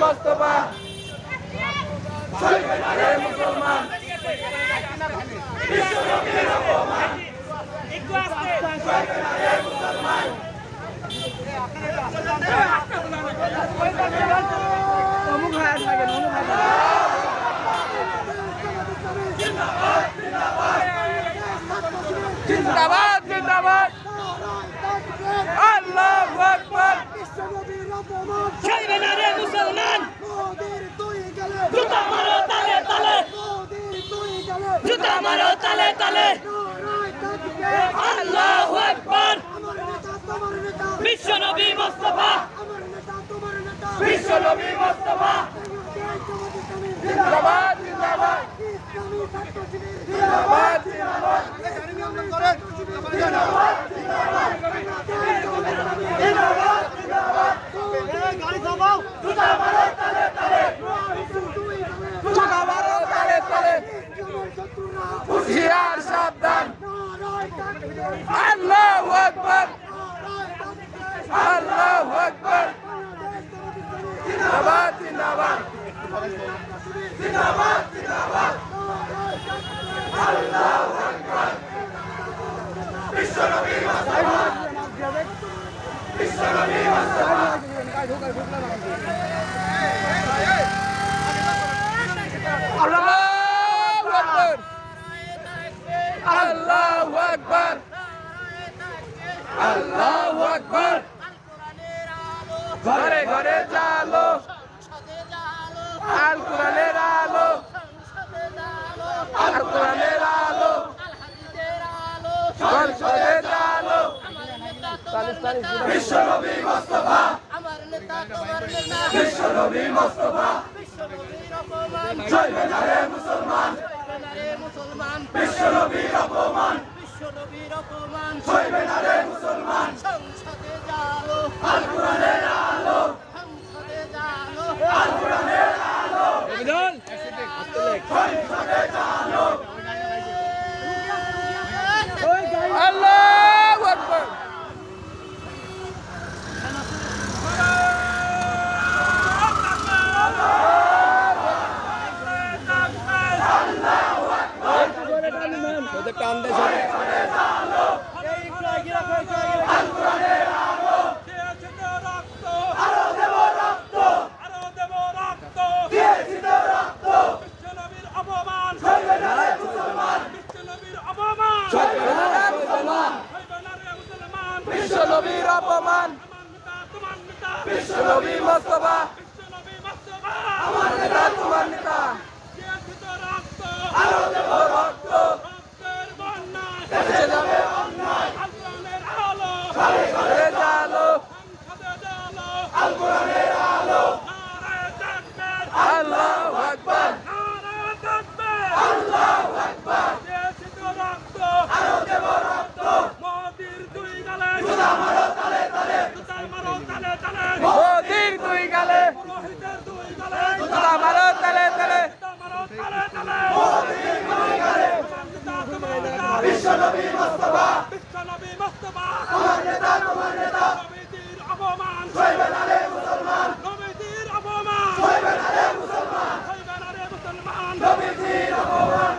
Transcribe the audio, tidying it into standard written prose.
মোস্তফা চলবে না রে মুসলমান বিশ্বনবীর অপমান চলবে না রে মুসলমান জিন্দাবাদ জিন্দাবাদ আল্লাহু আকবার চলবে না রে মুসলমান জুতা মারো তালে তালে জুতা মারো তালে তালে আল্লাহু আকবার বিশ্বনবী মুস্তাফা বিশ্বনবী মুস্তাফা জিন্দাবাদ জিন্দাবাদ জিন্দাবাদ জিন্দাবাদ গাড়ি থামাও জুতা মারো তালে তালে জুতা মারো তালে তালে হুঁশিয়ার সাবধান আল্লাহু আকবার আল্লাহু আকবার জিন্দাবাদ জিন্দাবাদ জিন্দাবাদ জিন্দাবাদ আল্লাহু আকবার বিশ্বনবী মুস্তাফা বিশ্বনবী মুস্তাফা আল্লাহু আকবার আল্লাহু আকবার আল্লাহু আকবার ঘরে ঘরে জালো আল কোরআনের আলো আল কোরআনের আলো সংসদে জালো বিশ্বনবী মুস্তাফা আমার নেতা তোমার নেতা বিশ্বনবী মুস্তাফা বিশ্বনবীর অপমান চলবে না রে মুসলমান চলবে না রে মুসলমান বিশ্বনবীর অপমান বিশ্বনবীর অপমান চলবে না রে মুসলমান সংসদে যাও আল কোরআনের আলো সংসদে যাও আল কোরআনের আলো সংসদে জালো আল্লাহু আকবার বিশ্বনবীর অপমান বিশ্বনবী মুস্তাফা আমার নেতা তোমার নেতা আরো দেব রক্ত দেশে যাবে অন্যায় ঘরে ঘরে জালো আল কোরআনের আলো আল্লাহু আকবার আল্লাহু আকবার আরো দেব রক্ত জুতা মারো তালে তালে মোদির দুই গালে জুতা মারো তালে তালে মোদির দুই গালে বিশ্বনবী মুস্তাফা আমার নেতা তোমার নেতা চলবে না রে মুসলমান চলবে না রে মুসলমান নবীজির অপমান